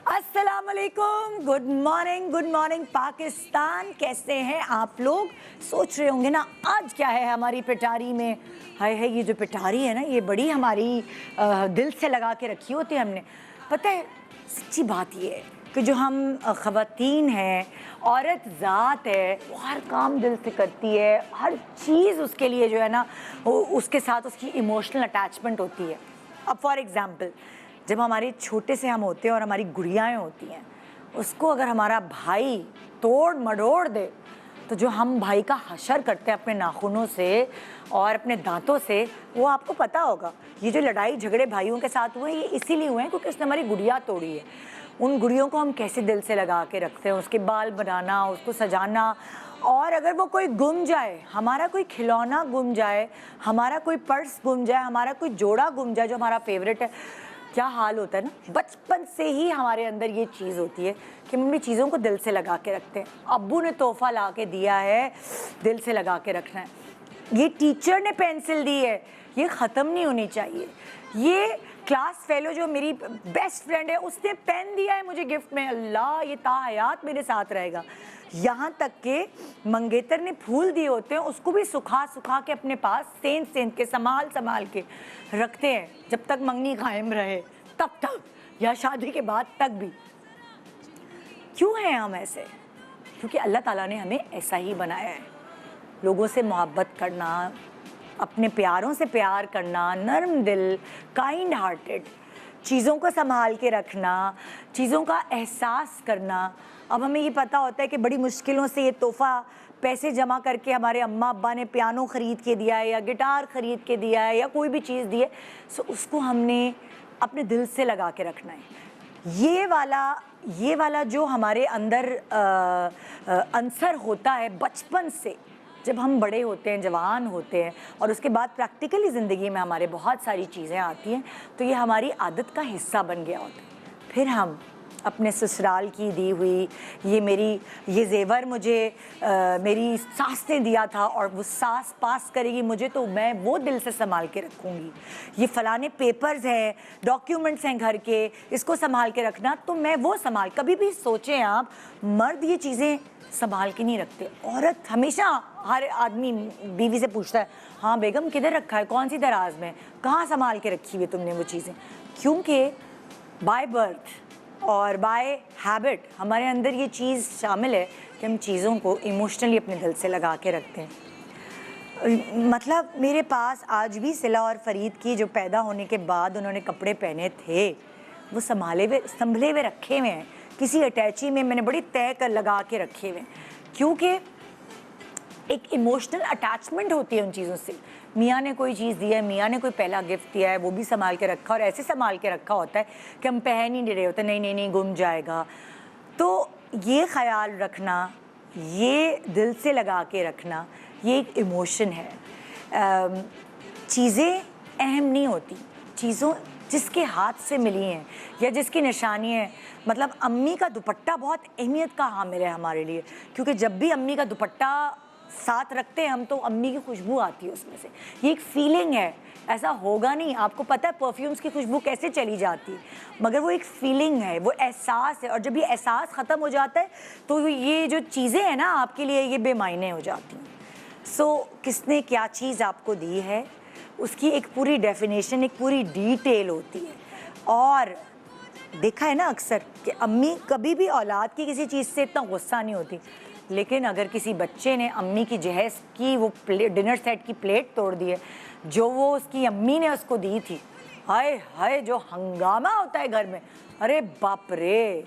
अस्सलाम वालेकुम, good morning Pakistan. कैसे हैं आप लोग? सोच रहे होंगे ना आज क्या है हमारी पिटारी में। है ये जो पिटारी है ना, ये बड़ी हमारी दिल से लगा के रखी होती है हमने। पता है सच्ची बात ये है कि जो हम ख़वातीन हैं, औरत ज़ात है, वो हर काम दिल से करती है। हर चीज़ उसके लिए जो है ना, उसके साथ उसकी इमोशनल अटैचमेंट होती है। अब फॉर एग्ज़ाम्पल, जब हमारे छोटे से हम होते हैं और हमारी गुड़ियाएँ होती हैं, उसको अगर हमारा भाई तोड़ मरोड़ दे, तो जो हम भाई का हशर करते हैं अपने नाखूनों से और अपने दांतों से, वो आपको पता होगा। ये जो लड़ाई झगड़े भाइयों के साथ हुए, ये इसीलिए हुए हैं क्योंकि उसने हमारी गुड़िया तोड़ी है। उन गुड़ियों को हम कैसे दिल से लगा के रखते हैं, उसके बाल बनाना, उसको सजाना। और अगर वो कोई गुम जाए, हमारा कोई खिलौना गुम जाए, हमारा कोई पर्स गुम जाए, हमारा कोई जोड़ा गुम जाए जो हमारा फेवरेट है, क्या हाल होता है ना। बचपन से ही हमारे अंदर ये चीज़ होती है कि मम्मी चीज़ों को दिल से लगा के रखते हैं। अब्बू ने तोहफा ला के दिया है, दिल से लगा के रखना है। ये टीचर ने पेंसिल दी है, ये ख़त्म नहीं होनी चाहिए। ये क्लास फेलो जो मेरी बेस्ट फ्रेंड है, उसने पेन दिया है मुझे गिफ्ट में, अल्लाह ये ताहयात मेरे साथ रहेगा। यहाँ तक के मंगेतर ने फूल दिए होते हैं, उसको भी सुखा सुखा के अपने पास सेंध सेंध के संभाल संभाल के रखते हैं, जब तक मंगनी कायम रहे तब तक, या शादी के बाद तक भी। क्यों हैं हम ऐसे? क्योंकि अल्लाह ताला ने हमें ऐसा ही बनाया है। लोगों से मोहब्बत करना, अपने प्यारों से प्यार करना, नर्म दिल, काइंड हार्टेड, चीज़ों को संभाल के रखना, चीज़ों का एहसास करना। अब हमें ये पता होता है कि बड़ी मुश्किलों से ये तोहफ़ा पैसे जमा करके हमारे अम्मा अब्बा ने पियानो ख़रीद के दिया है या गिटार ख़रीद के दिया है या कोई भी चीज़ दी है, सो उसको हमने अपने दिल से लगा के रखना है। ये वाला जो हमारे अंदर अंसर होता है बचपन से, जब हम बड़े होते हैं, जवान होते हैं और उसके बाद प्रैक्टिकली ज़िंदगी में हमारे बहुत सारी चीज़ें आती हैं, तो ये हमारी आदत का हिस्सा बन गया होता है। फिर हम अपने ससुराल की दी हुई ये जेवर मुझे मेरी सास ने दिया था और वो सास पास करेगी मुझे, तो मैं वो दिल से संभाल के रखूँगी। ये फ़लाने पेपर्स हैं, डॉक्यूमेंट्स हैं घर के, इसको संभाल के रखना, तो मैं वो संभाल। कभी भी सोचें आप, मर्द ये चीज़ें संभाल के नहीं रखते। औरत हमेशा, हर आदमी बीवी से पूछता है, हाँ बेगम किधर रखा है, कौन सी दराज में, कहाँ संभाल के रखी हुई तुमने वो चीज़ें? क्योंकि बाय बर्थ और बाय हैबिट हमारे अंदर ये चीज़ शामिल है कि हम चीज़ों को इमोशनली अपने दिल से लगा के रखते हैं। मतलब मेरे पास आज भी सिला और फरीद की जो पैदा होने के बाद उन्होंने कपड़े पहने थे, वो संभले हुए रखे हुए हैं। किसी अटैची में मैंने बड़ी तय कर लगा के रखे हुए हैं, क्योंकि एक इमोशनल अटैचमेंट होती है उन चीज़ों से। मियाँ ने कोई चीज़ दी है, मियाँ ने कोई पहला गिफ्ट दिया है, वो भी संभाल के रखा, और ऐसे संभाल के रखा होता है कि हम पहन ही नहीं रहे होते, नहीं गुम जाएगा। तो ये ख्याल रखना, ये दिल से लगा के रखना, ये एक इमोशन है। चीज़ें अहम नहीं होती, चीज़ों जिसके हाथ से मिली हैं या जिसकी निशानी है। मतलब अम्मी का दुपट्टा बहुत अहमियत का हामिल है हमारे लिए, क्योंकि जब भी अम्मी का दुपट्टा साथ रखते हैं हम, तो अम्मी की खुशबू आती है उसमें से। ये एक फीलिंग है, ऐसा होगा नहीं। आपको पता है परफ्यूम्स की खुशबू कैसे चली जाती है, मगर वो एक फीलिंग है, वो एहसास है। और जब ये एहसास ख़त्म हो जाता है तो ये जो चीज़ें हैं ना आपके लिए, ये बेमायने हो जाती हैं। सो किसने क्या चीज़ आपको दी है, उसकी एक पूरी डेफिनेशन, एक पूरी डिटेल होती है। और देखा है ना अक्सर कि अम्मी कभी भी औलाद की किसी चीज़ से इतना गुस्सा नहीं होती, लेकिन अगर किसी बच्चे ने अम्मी की जहेज़ की वो डिनर सेट की प्लेट तोड़ दी है जो वो उसकी अम्मी ने उसको दी थी, हाय हाय जो हंगामा होता है घर में, अरे बाप रे,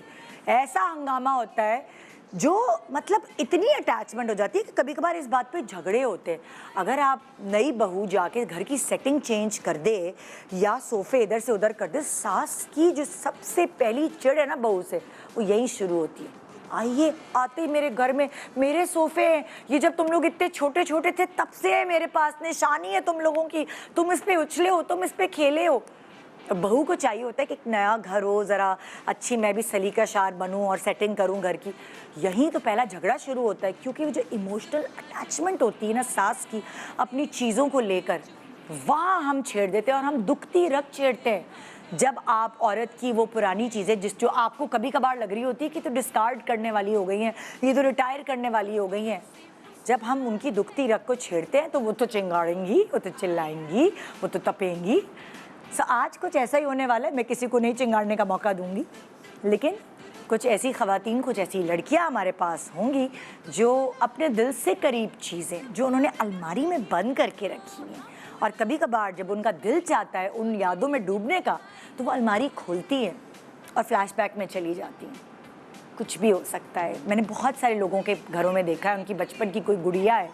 ऐसा हंगामा होता है जो मतलब इतनी अटैचमेंट हो जाती है कि कभी कभार इस बात पे झगड़े होते हैं। अगर आप नई बहू जाके घर की सेटिंग चेंज कर दे या सोफ़े इधर से उधर कर दे, सास की जो सबसे पहली चिढ़ है ना बहू से, वो यहीं शुरू होती है। आइए आते ही मेरे घर में मेरे सोफ़े हैं, ये जब तुम लोग इतने छोटे छोटे थे तब से है मेरे पास, निशानी है तुम लोगों की, तुम इस पे उछले हो, तुम इस पे खेले हो। बहू को चाहिए होता है कि एक नया घर हो, ज़रा अच्छी मैं भी सलीका-शार बनूं और सेटिंग करूं घर की। यहीं तो पहला झगड़ा शुरू होता है, क्योंकि वो जो इमोशनल अटैचमेंट होती है ना सास की अपनी चीज़ों को लेकर, वहाँ हम छेड़ देते हैं और हम दुखती रग छेड़ते हैं। जब आप औरत की वो पुरानी चीज़ें जो आपको कभी कभार लग रही होती है कि तो डिस्कार्ड करने वाली हो गई हैं, ये तो रिटायर करने वाली हो गई हैं, जब हम उनकी दुखती रग को छेड़ते हैं तो वो तो चिंगाड़ेंगी, वो तो चिल्लाएंगी, वो तो तपेंगी। सो आज कुछ ऐसा ही होने वाला है। मैं किसी को नहीं चिंगाड़ने का मौका दूंगी, लेकिन कुछ ऐसी ख़वातीन, कुछ ऐसी लड़कियां हमारे पास होंगी जो अपने दिल से करीब चीज़ें जो उन्होंने अलमारी में बंद करके रखी हैं, और कभी कभार जब उनका दिल चाहता है उन यादों में डूबने का, तो वो अलमारी खोलती हैं और फ्लैशबैक में चली जाती हैं। कुछ भी हो सकता है। मैंने बहुत सारे लोगों के घरों में देखा है, उनकी बचपन की कोई गुड़िया है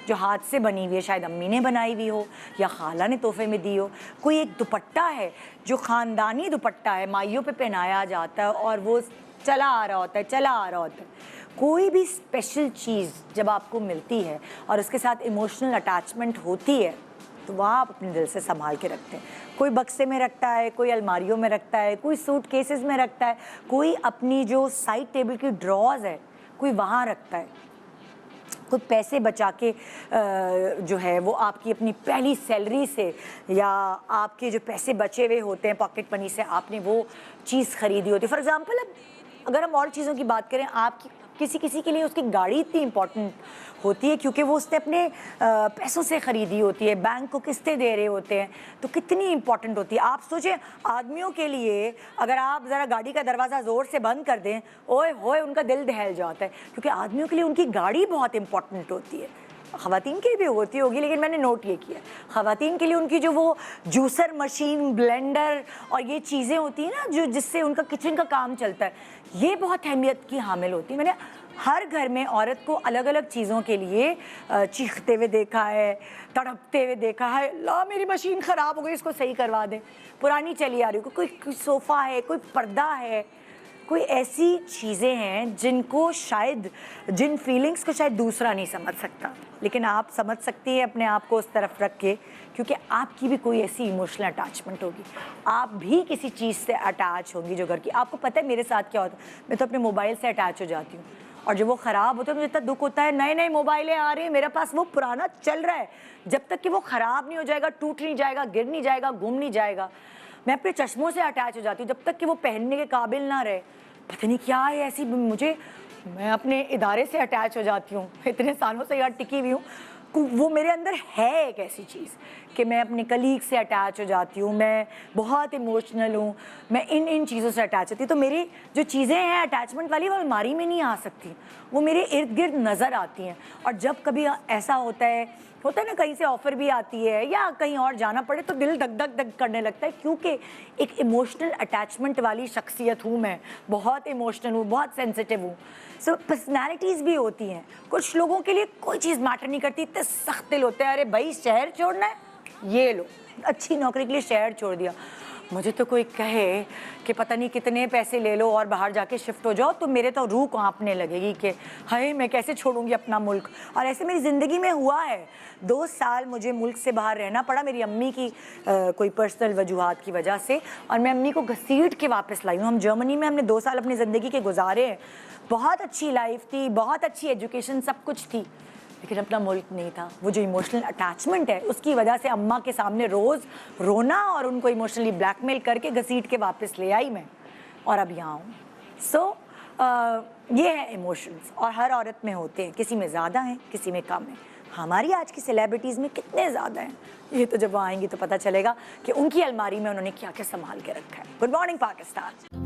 जो हाथ से बनी हुई है, शायद अम्मी ने बनाई हुई हो या खाला ने तोहफे में दी हो। कोई एक दुपट्टा है जो ख़ानदानी दुपट्टा है, माइयों पे पहनाया जाता है और वो चला आ रहा होता है, चला आ रहा होता है। कोई भी स्पेशल चीज़ जब आपको मिलती है और उसके साथ इमोशनल अटैचमेंट होती है, तो वह आप अपने दिल से संभाल के रखते हैं। कोई बक्से में रखता है, कोई अलमारियों में रखता है, कोई सूट केसेस में रखता है, कोई अपनी जो साइड टेबल की ड्रॉज है कोई वहाँ रखता है, कोई पैसे बचा के जो है वो आपकी अपनी पहली सैलरी से या आपके जो पैसे बचे हुए होते हैं पॉकेट मनी से, आपने वो चीज़ ख़रीदी होती है। फॉर एग्ज़ाम्पल, अब अगर हम और चीज़ों की बात करें, आपकी किसी के लिए उसकी गाड़ी इतनी इम्पॉर्टेंट होती है क्योंकि वो उसने अपने पैसों से ख़रीदी होती है, बैंक को किस्तें दे रहे होते हैं, तो कितनी इम्पॉर्टेंट होती है। आप सोचें, आदमियों के लिए अगर आप ज़रा गाड़ी का दरवाज़ा ज़ोर से बंद कर दें, ओए होए उनका दिल दहल जाता है, क्योंकि आदमियों के लिए उनकी गाड़ी बहुत इम्पॉर्टेंट होती है। ख़वातीन के लिए भी होती होगी, लेकिन मैंने नोट ये किया, ख़वातीन के लिए उनकी जो वो जूसर मशीन, ब्लेंडर और ये चीज़ें होती हैं ना, जो जिससे उनका किचन का काम चलता है, ये बहुत अहमियत की हामिल होती है। मैंने हर घर में औरत को अलग अलग चीज़ों के लिए चीखते हुए देखा है, तड़पते हुए देखा है, ला मेरी मशीन ख़राब हो गई, इसको सही करवा दे, पुरानी चली आ रही हो। कोई सोफ़ा है, कोई पर्दा है, कोई ऐसी चीज़ें हैं जिनको शायद, जिन फीलिंग्स को शायद दूसरा नहीं समझ सकता, लेकिन आप समझ सकती हैं अपने आप को उस तरफ रख के, क्योंकि आपकी भी कोई ऐसी इमोशनल अटैचमेंट होगी, आप भी किसी चीज़ से अटैच होंगी जो घर की। आपको पता है मेरे साथ क्या होता है, मैं तो अपने मोबाइल से अटैच हो जाती हूँ, और जब वो ख़राब होता है मुझे इतना दुख होता है। नए नए मोबाइलें आ रही हैं, मेरे पास वो पुराना चल रहा है, जब तक कि वो ख़राब नहीं हो जाएगा, टूट नहीं जाएगा, गिर नहीं जाएगा, गुम नहीं जाएगा, मैं अपने चश्मों से अटैच हो जाती हूँ, जब तक कि वो पहनने के काबिल ना रहे। पता नहीं क्या है ऐसी मैं अपने इदारे से अटैच हो जाती हूँ, इतने सालों से यार टिकी हुई हूँ, वो मेरे अंदर है एक ऐसी चीज़ कि मैं अपने कलीग से अटैच हो जाती हूँ, मैं बहुत इमोशनल हूँ, मैं इन चीज़ों से अटैच होती हूँ। तो मेरी जो चीज़ें हैं अटैचमेंट वाली, वो अलमारी में नहीं आ सकती, वो मेरे इर्द गिर्द नज़र आती हैं। और जब कभी ऐसा होता है ना, कहीं से ऑफ़र भी आती है या कहीं और जाना पड़े, तो दिल धक धक धक करने लगता है, क्योंकि एक इमोशनल अटैचमेंट वाली शख्सियत हूँ मैं, बहुत इमोशनल हूँ, बहुत सेंसिटिव हूँ। सो पर्सनैलिटीज़ भी होती हैं। कुछ लोगों के लिए कोई चीज़ मैटर नहीं करती, इतने सख्त दिल होते हैं, अरे भाई शहर छोड़ना है, ये लो, अच्छी नौकरी के लिए शहर छोड़ दिया। मुझे तो कोई कहे कि पता नहीं कितने पैसे ले लो और बाहर जाके शिफ्ट हो जाओ, तो मेरे तो रूह कांपने लगेगी कि हाय मैं कैसे छोड़ूंगी अपना मुल्क। और ऐसे मेरी ज़िंदगी में हुआ है, 2 साल मुझे मुल्क से बाहर रहना पड़ा मेरी अम्मी की कोई पर्सनल वजूहात की वजह से, और मैं अम्मी को घसीट के वापस लाई हूँ। हम जर्मनी में हमने 2 साल अपनी ज़िंदगी के गुजारे हैं, बहुत अच्छी लाइफ थी, बहुत अच्छी एजुकेशन, सब कुछ थी, लेकिन अपना मुल्क नहीं था। वो जो इमोशनल अटैचमेंट है उसकी वजह से अम्मा के सामने रोज़ रोना और उनको इमोशनली ब्लैकमेल करके घसीट के वापस ले आई मैं, और अब यहाँ हूँ। सो ये है इमोशंस, और हर औरत में होते हैं, किसी में ज़्यादा हैं, किसी में कम है। हमारी आज की सेलिब्रिटीज़ में कितने ज़्यादा हैं, ये तो जब वो आएंगी तो पता चलेगा कि उनकी अलमारी में उन्होंने क्या क्या संभाल के रखा है। Good morning Pakistan.